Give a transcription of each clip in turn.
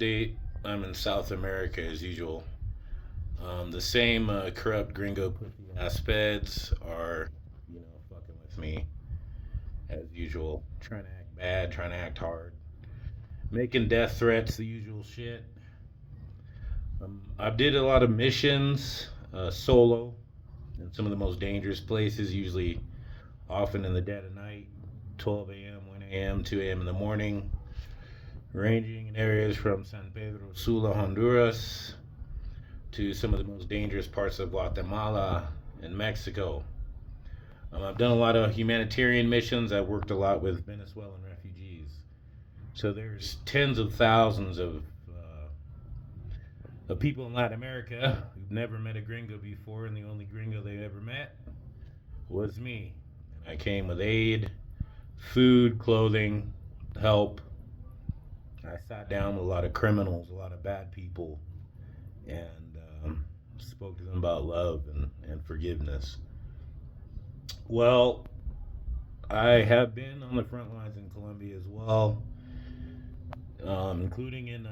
update. I'm in South America as usual. The same corrupt gringo pussy ass feds are, fucking with me as usual. Trying to act bad, trying to act hard, making death threats, the usual shit. I did a lot of missions solo in some of the most dangerous places, usually often in the dead of night, 12 a.m., 1 a.m., 2 a.m. in the morning, ranging in areas from San Pedro Sula, Honduras, to some of the most dangerous parts of Guatemala and Mexico. I've done a lot of humanitarian missions. I've worked a lot with Venezuelan refugees. So there's tens of thousands of people in Latin America who've never met a gringo before, and the only gringo they ever met was me. And I came with aid, food, clothing, help. I sat down with a lot of criminals, a lot of bad people, and spoke to them about love and forgiveness. Well, I have been on the front lines in Colombia as well, including in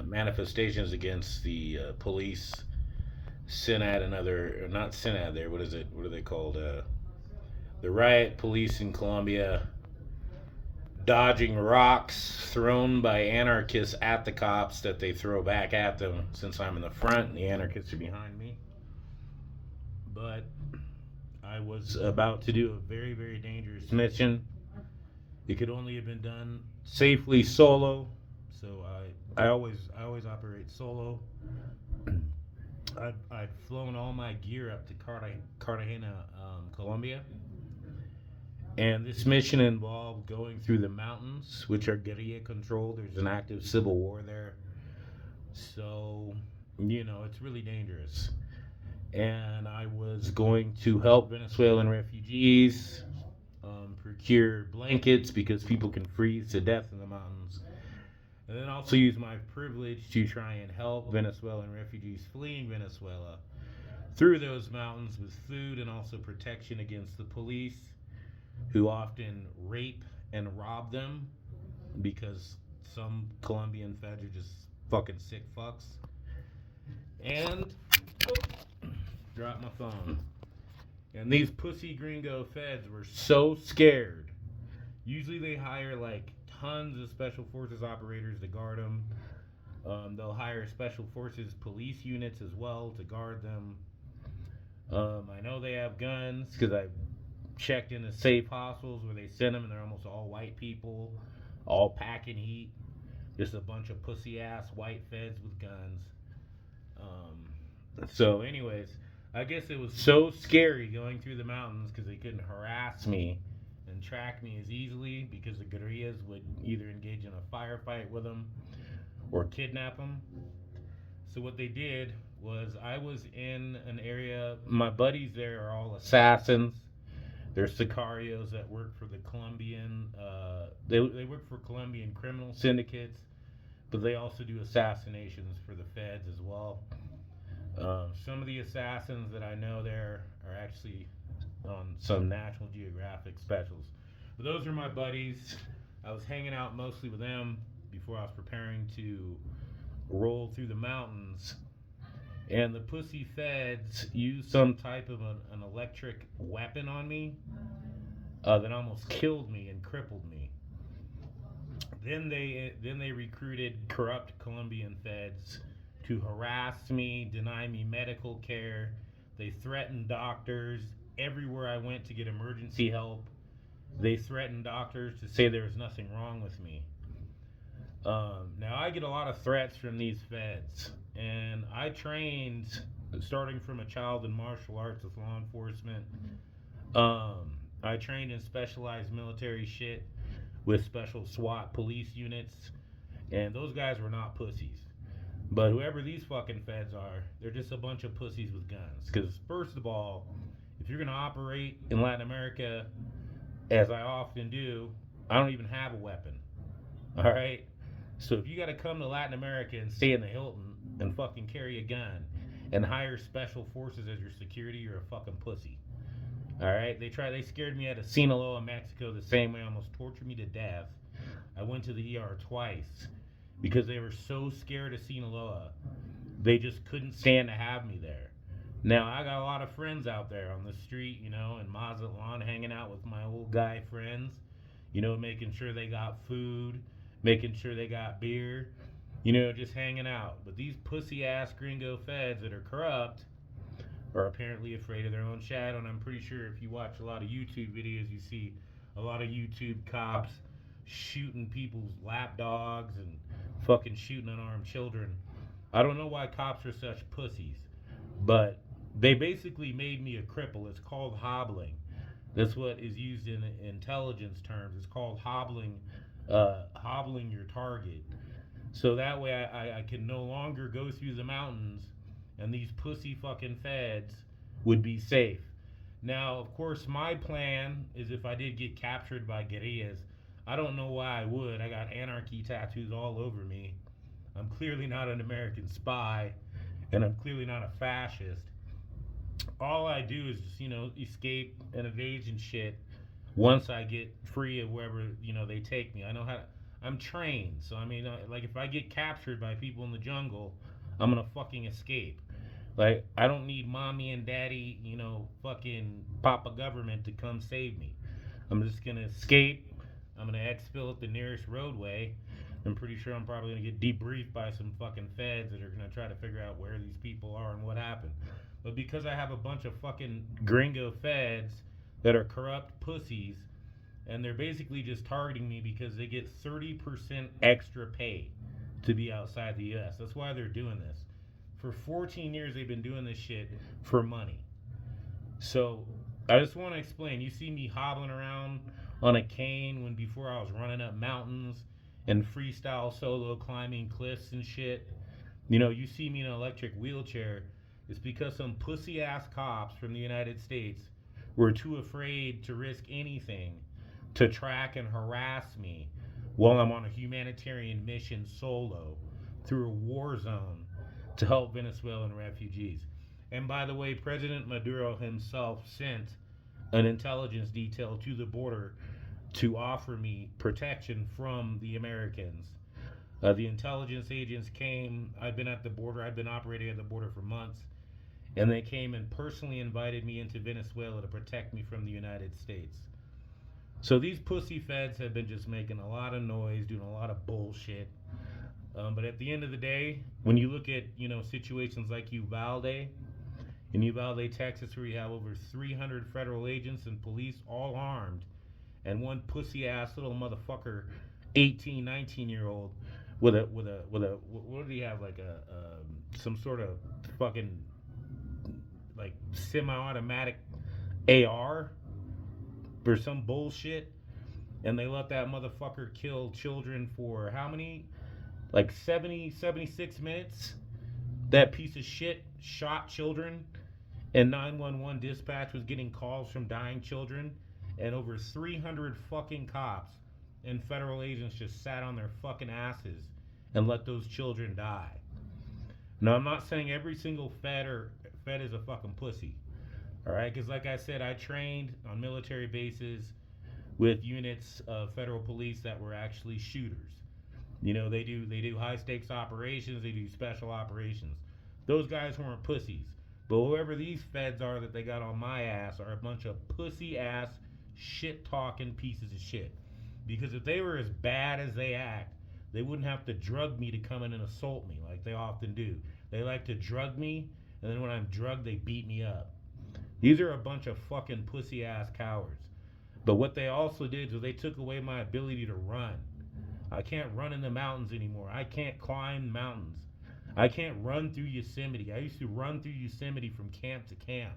manifestations against the police, Senat, and other, not Senat there, what is it? What are they called? The riot police in Colombia, dodging rocks thrown by anarchists at the cops that they throw back at them since I'm in the front and the anarchists are behind me. But I was about to do a very, very dangerous mission. It could only have been done safely solo, so I always operate solo. I'd flown all my gear up to Cartagena, Colombia, and this mission involved going through the mountains, which are guerrilla controlled. There's an active civil war there, so it's really dangerous. And I was going to help Venezuelan refugees procure blankets because people can freeze to death in the mountains. And then also use my privilege to try and help Venezuelan refugees fleeing Venezuela through those mountains with food and also protection against the police, who often rape and rob them because some Colombian feds are just fucking sick fucks. And drop my phone. And these pussy gringo feds were so scared. Usually they hire like tons of special forces operators to guard them. They'll hire special forces police units as well to guard them. I know they have guns because I've checked into safe hospitals where they send them, and they're almost all white people, all packing heat. Just a bunch of pussy ass white feds with guns. So, anyways, I guess it was so scary going through the mountains because they couldn't harass me and track me as easily because the guerrillas would either engage in a firefight with them or kidnap them. So what they did was, I was in an area, my buddies there are all assassins. They're sicarios that work for the Colombian, they work for Colombian criminal syndicates, but they also do assassinations for the feds as well. Some of the assassins that I know there are actually on some National Geographic specials. But those are my buddies. I was hanging out mostly with them before I was preparing to roll through the mountains. And the pussy feds used some type of an electric weapon on me that almost killed me and crippled me. Then they recruited corrupt Colombian feds to harass me, deny me medical care. They threatened doctors everywhere I went to get emergency help. They threatened doctors to say there was nothing wrong with me. Now I get a lot of threats from these feds, and I trained starting from a child in martial arts with law enforcement. I trained in specialized military shit with special SWAT police units, and those guys were not pussies. But whoever these fucking feds are, they're just a bunch of pussies with guns. Because, first of all, if you're going to operate in Latin America, as I often do, I don't even have a weapon. Alright? So if you got to come to Latin America and stay in the Hilton and fucking carry a gun and hire special forces as your security, you're a fucking pussy. Alright? They scared me out of Sinaloa, Mexico, the same way, almost tortured me to death. I went to the ER twice because they were so scared of Sinaloa. They just couldn't stand to have me there. Now, I got a lot of friends out there on the street, you know, in Mazatlan, hanging out with my old guy friends, you know, making sure they got food, making sure they got beer, you know, just hanging out. But these pussy ass gringo feds that are corrupt are apparently afraid of their own shadow. And I'm pretty sure if you watch a lot of YouTube videos, you see a lot of YouTube cops shooting people's lap dogs and fucking shooting unarmed children. I don't know why cops are such pussies, but they basically made me a cripple. It's called hobbling. That's what is used in intelligence terms. It's called hobbling your target. So that way I can no longer go through the mountains and these pussy fucking feds would be safe. Now, of course, my plan is if I did get captured by guerrillas, I don't know why I would. I got anarchy tattoos all over me. I'm clearly not an American spy, and I'm clearly not a fascist. All I do is just, you know, escape and evade and shit once I get free of wherever, you know, they take me. I know how to, I'm trained. So, I mean, like, if I get captured by people in the jungle, I'm gonna fucking escape. Like, I don't need mommy and daddy, you know, fucking Papa government to come save me. I'm just gonna escape. I'm gonna exfil at the nearest roadway. I'm pretty sure I'm probably gonna get debriefed by some fucking feds that are gonna try to figure out where these people are and what happened. But because I have a bunch of fucking gringo feds that are corrupt pussies, and they're basically just targeting me because they get 30% extra pay to be outside the US. That's why they're doing this. For 14 years, they've been doing this shit for money. So I just want to explain. You see me hobbling around on a cane when before I was running up mountains and freestyle solo climbing cliffs and shit. You know, you see me in an electric wheelchair. It's because some pussy ass cops from the United States were too afraid to risk anything to track and harass me while I'm on a humanitarian mission solo through a war zone to help Venezuelan refugees. And by the way, President Maduro himself sent an intelligence detail to the border to offer me protection from the Americans. The intelligence agents came. I've been at the border. I've been operating at the border for months. And they came and personally invited me into Venezuela to protect me from the United States. So these pussy feds have been just making a lot of noise, doing a lot of bullshit. But at the end of the day, when you look at, you know, situations like Uvalde, in Uvalde, Texas, where you have over 300 federal agents and police all armed, and one pussy ass little motherfucker, 18, 19-year-old, with a what do you have, like some sort of fucking like semi-automatic AR or some bullshit, and they let that motherfucker kill children for how many? Like 76 minutes. That piece of shit shot children, and 911 dispatch was getting calls from dying children, and over 300 fucking cops and federal agents just sat on their fucking asses and let those children die. Now, I'm not saying every single fed is a fucking pussy. Alright, because like I said, I trained on military bases with units of federal police that were actually shooters. You know, they do high stakes operations, they do special operations. Those guys weren't pussies. But whoever these feds are that they got on my ass are a bunch of pussy ass shit talking pieces of shit. Because if they were as bad as they act, they wouldn't have to drug me to come in and assault me like they often do. They like to drug me, and then when I'm drugged, they beat me up. These are a bunch of fucking pussy ass cowards. But what they also did was they took away my ability to run. I can't run in the mountains anymore. I can't climb mountains. I can't run through Yosemite. I used to run through Yosemite from camp to camp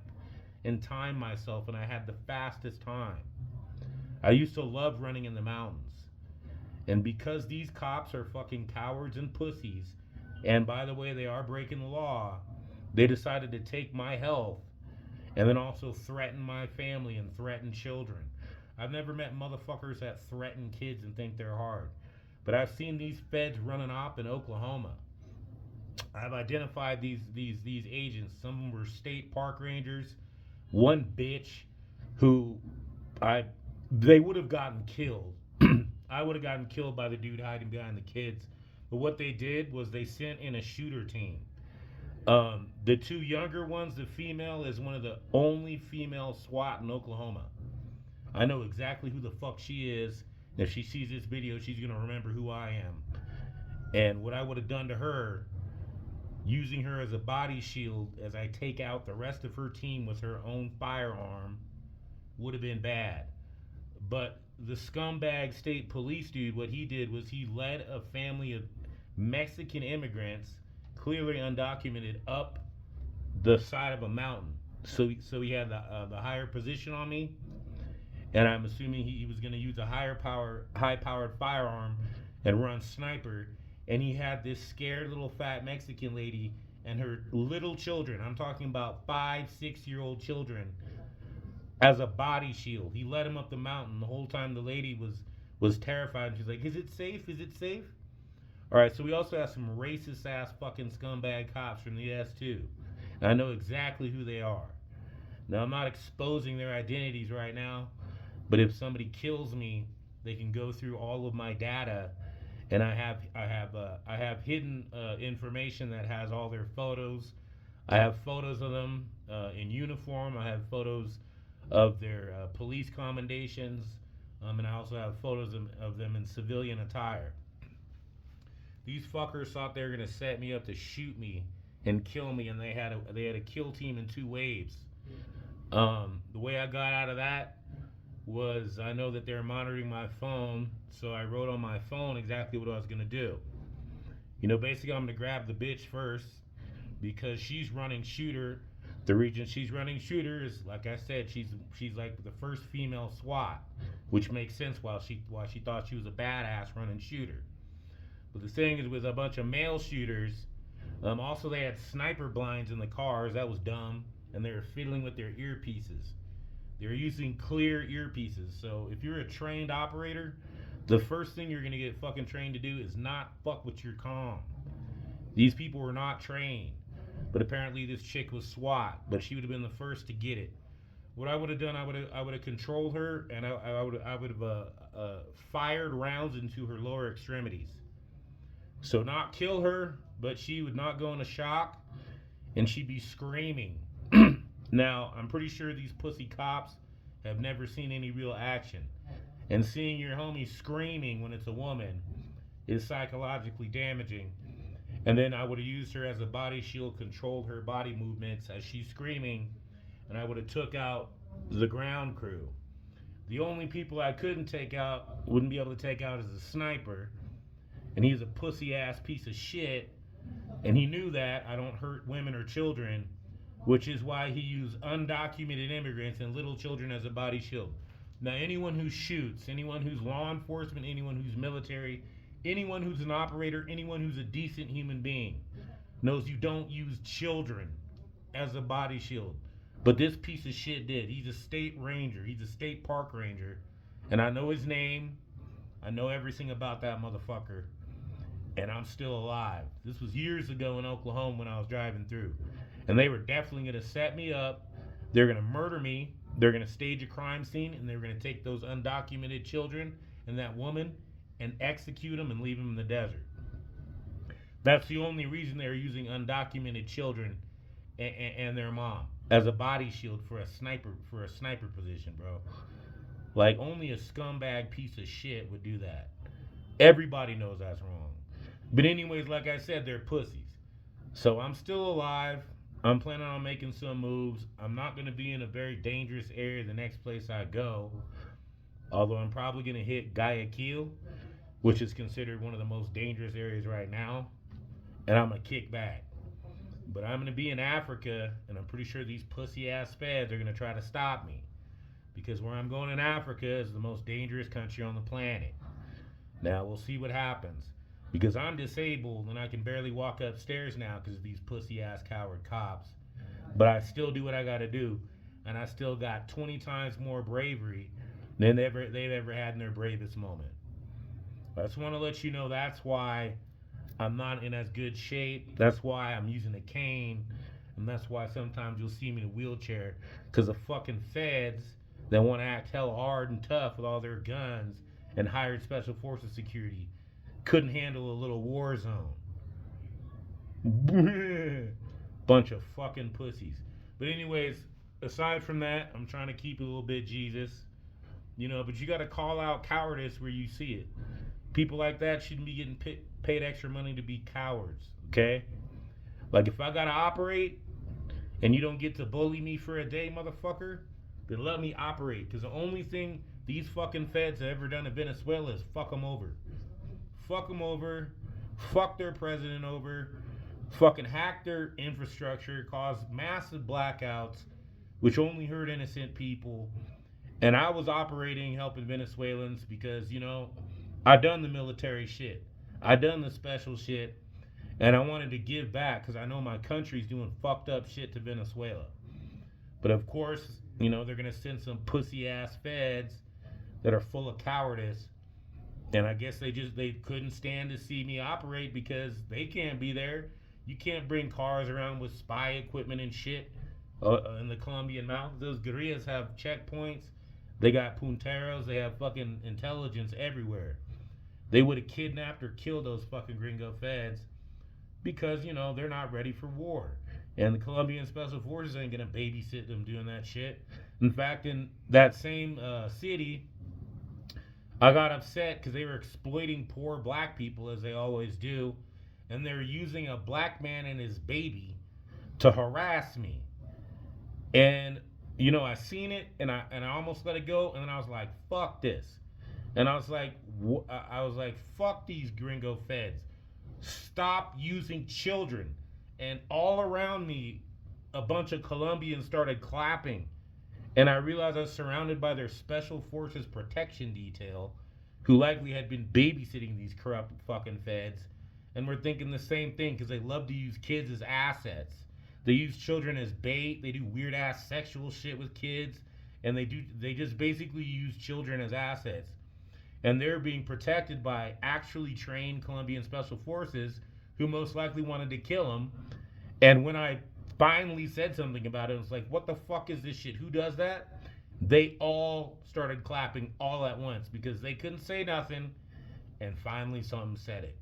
and time myself, and I had the fastest time. I used to love running in the mountains. And because these cops are fucking cowards and pussies, and by the way, they are breaking the law, they decided to take my health and then also threaten my family and threaten children. I've never met motherfuckers that threaten kids and think they're hard. But I've seen these feds running off in Oklahoma. I've identified these agents. Some of them were state park rangers. One bitch who they would have gotten killed I would have gotten killed by the dude hiding behind the kids. But what they did was they sent in a shooter team. The two younger ones, the female is one of the only female SWAT in Oklahoma. I know exactly who the fuck she is. If she sees this video, she's gonna remember who I am. And what I would have done to her, using her as a body shield as I take out the rest of her team with her own firearm, would have been bad. But the scumbag state police dude, what he did was he led a family of Mexican immigrants, clearly undocumented, up the side of a mountain. So he had the higher position on me, and I'm assuming he was going to use a high-powered firearm and run sniper. And he had this scared little fat Mexican lady and her little children. I'm talking about 5, 6-year-old children as a body shield. He led him up the mountain. The whole time the lady was terrified. She's like, "Is it safe? Is it safe?" All right. So we also have some racist ass fucking scumbag cops from the S2. And I know exactly who they are. Now I'm not exposing their identities right now, but if somebody kills me, they can go through all of my data, and I have hidden information that has all their photos. I have photos of them in uniform. I have photos of their police commendations, and I also have photos of them in civilian attire. These fuckers thought they were gonna set me up to shoot me and kill me, and they had a kill team in 2 waves. The way I got out of that was I know that they're monitoring my phone, so I wrote on my phone exactly what I was gonna do. Basically I'm gonna grab the bitch first because she's running shooter. The region she's running shooter is, like I said, she's like the first female SWAT, which makes sense why she thought she was a badass running shooter. But the thing is, with a bunch of male shooters, also they had sniper blinds in the cars. That was dumb, and they were fiddling with their earpieces. They were using clear earpieces. So if you're a trained operator, the first thing you're gonna get fucking trained to do is not fuck with your comm. These people were not trained. But apparently this chick was SWAT, but she would have been the first to get it. What I would have done, I would have controlled her, and I would have fired rounds into her lower extremities. So not kill her, but she would not go into shock, and she'd be screaming. Now, I'm pretty sure these pussy cops have never seen any real action. And seeing your homie screaming when it's a woman is psychologically damaging. And then I would have used her as a body shield, controlled her body movements as she's screaming, and I would have took out the ground crew. The only people I wouldn't be able to take out is a sniper, and he's a pussy ass piece of shit, and he knew that I don't hurt women or children, which is why he used undocumented immigrants and little children as a body shield. Now anyone who shoots, anyone who's law enforcement, anyone who's military, anyone who's an operator, anyone who's a decent human being knows you don't use children as a body shield. But this piece of shit did. He's a state ranger. He's a state park ranger. And I know his name. I know everything about that motherfucker. And I'm still alive. This was years ago in Oklahoma when I was driving through. And they were definitely going to set me up. They're going to murder me. They're going to stage a crime scene. And they're going to take those undocumented children and that woman and execute them and leave them in the desert. That's the only reason they're using undocumented children and their mom as a body shield for a sniper position, bro. Like, only a scumbag piece of shit would do that. Everybody knows that's wrong. But anyways, like I said, they're pussies. So I'm still alive. I'm planning on making some moves. I'm not going to be in a very dangerous area the next place I go. Although I'm probably going to hit Guayaquil, which is considered one of the most dangerous areas right now, and I'm going to kick back. But I'm going to be in Africa, and I'm pretty sure these pussy-ass feds are going to try to stop me, because where I'm going in Africa is the most dangerous country on the planet. Now, we'll see what happens, because I'm disabled, and I can barely walk upstairs now because of these pussy-ass coward cops. But I still do what I got to do, and I still got 20 times more bravery than they've ever had in their bravest moment. I just want to let you know that's why I'm not in as good shape. That's why I'm using a cane. And that's why sometimes you'll see me in a wheelchair. Because the fucking feds that want to act hella hard and tough with all their guns and hired special forces security. Couldn't handle a little war zone. Bunch of fucking pussies. But anyways, aside from that, I'm trying to keep a little bit Jesus. But you got to call out cowardice where you see it. People like that shouldn't be getting paid extra money to be cowards, okay? Like, if I got to operate and you don't get to bully me for a day, motherfucker, then let me operate. Because the only thing these fucking feds have ever done in Venezuela is fuck them over. Fuck them over. Fuck their president over. Fucking hack their infrastructure. Cause massive blackouts, which only hurt innocent people. And I was operating, helping Venezuelans because, I done the military shit. I done the special shit. And I wanted to give back because I know my country's doing fucked up shit to Venezuela. But of course, they're going to send some pussy ass feds that are full of cowardice. And I guess they couldn't stand to see me operate because they can't be there. You can't bring cars around with spy equipment and shit in the Colombian mountains. Those guerrillas have checkpoints. They got punteros. They have fucking intelligence everywhere. They would have kidnapped or killed those fucking gringo feds because, they're not ready for war. And the Colombian Special Forces ain't going to babysit them doing that shit. In fact, in that same city, I got upset because they were exploiting poor black people, as they always do. And they're using a black man and his baby to harass me. And, I seen it, and I almost let it go. And then I was like, fuck this. And I was like, fuck these gringo feds. Stop using children. And all around me, a bunch of Colombians started clapping. And I realized I was surrounded by their Special Forces Protection Detail, who likely had been babysitting these corrupt fucking feds. And we're thinking the same thing because they love to use kids as assets. They use children as bait. They do weird ass sexual shit with kids. And they just basically use children as assets. And they're being protected by actually trained Colombian Special Forces who most likely wanted to kill them. And when I finally said something about it, it was like, what the fuck is this shit? Who does that? They all started clapping all at once because they couldn't say nothing. And finally someone said it.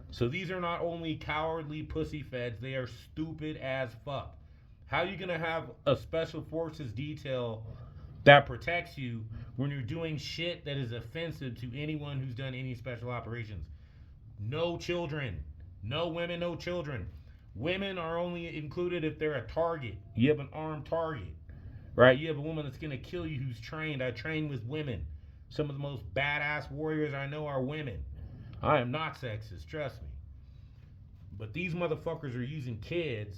So these are not only cowardly pussy feds, they are stupid as fuck. How are you going to have a Special Forces detail that protects you when you're doing shit that is offensive to anyone who's done any special operations? No children. No women, no children. Women are only included if they're a target. You have an armed target, right? You have a woman that's going to kill you who's trained. I train with women. Some of the most badass warriors I know are women. I am not sexist, trust me. But these motherfuckers are using kids,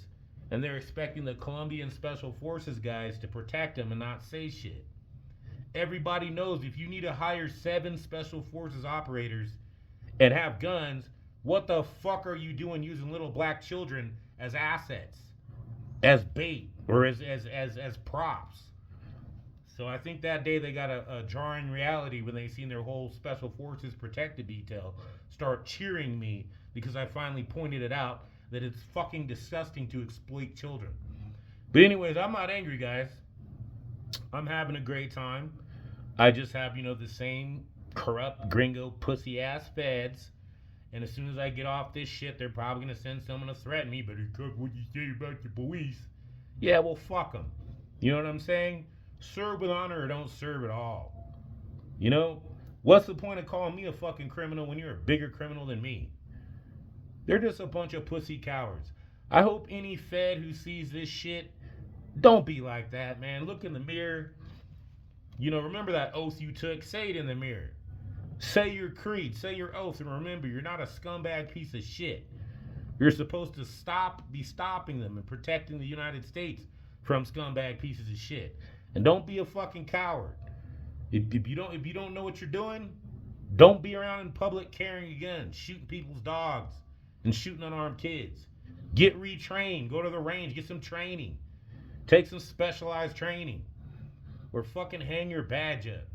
and they're expecting the Colombian Special Forces guys to protect them and not say shit. Everybody knows if you need to hire 7 Special Forces operators and have guns, what the fuck are you doing using little black children as assets, as bait, or as props? So I think that day they got a jarring reality when they seen their whole Special Forces protected detail start cheering me because I finally pointed it out that it's fucking disgusting to exploit children. But anyways, I'm not angry, guys. I'm having a great time. I just have, the same corrupt gringo pussy ass feds. And as soon as I get off this shit, they're probably going to send someone to threaten me. But what you say about the police? Yeah, well, fuck them. You know what I'm saying? Serve with honor or don't serve at all. What's the point of calling me a fucking criminal when you're a bigger criminal than me? They're just a bunch of pussy cowards. I hope any fed who sees this shit, don't be like that, man. Look in the mirror. Remember that oath you took? Say it in the mirror. Say your creed. Say your oath. And remember, you're not a scumbag piece of shit. You're supposed to be stopping them and protecting the United States from scumbag pieces of shit. And don't be a fucking coward. If you don't know what you're doing, don't be around in public carrying a gun, shooting people's dogs, and shooting unarmed kids. Get retrained. Go to the range. Get some training. Take some specialized training. Or fucking hang your badge up.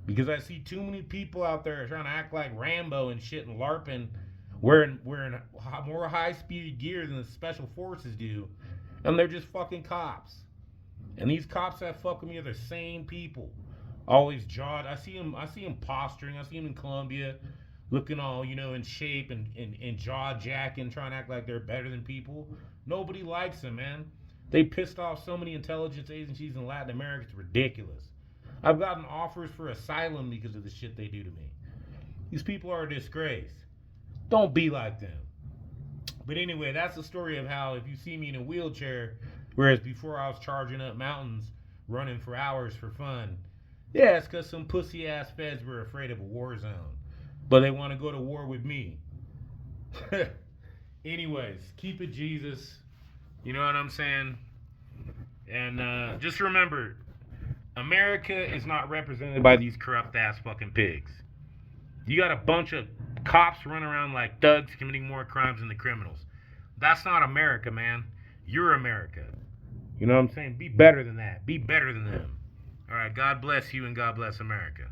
Because I see too many people out there trying to act like Rambo and shit and LARPing, wearing more high-speed gear than the Special Forces do, and they're just fucking cops. And these cops that fuck with me are the same people. Always jawed. I see him posturing. I see him in Colombia, looking all, in shape and jaw jacking, trying to act like they're better than people. Nobody likes him, man. They pissed off so many intelligence agencies in Latin America. It's ridiculous. I've gotten offers for asylum because of the shit they do to me. These people are a disgrace. Don't be like them. But anyway, that's the story of how if you see me in a wheelchair, whereas before I was charging up mountains, running for hours for fun, yeah, it's because some pussy ass feds were afraid of a war zone. But they want to go to war with me. Anyways, keep it Jesus. You know what I'm saying? And just remember, America is not represented by these corrupt ass fucking pigs. You got a bunch of cops running around like thugs committing more crimes than the criminals. That's not America, man. You're America. You know what I'm saying? Be better than that. Be better than them. All right, God bless you and God bless America.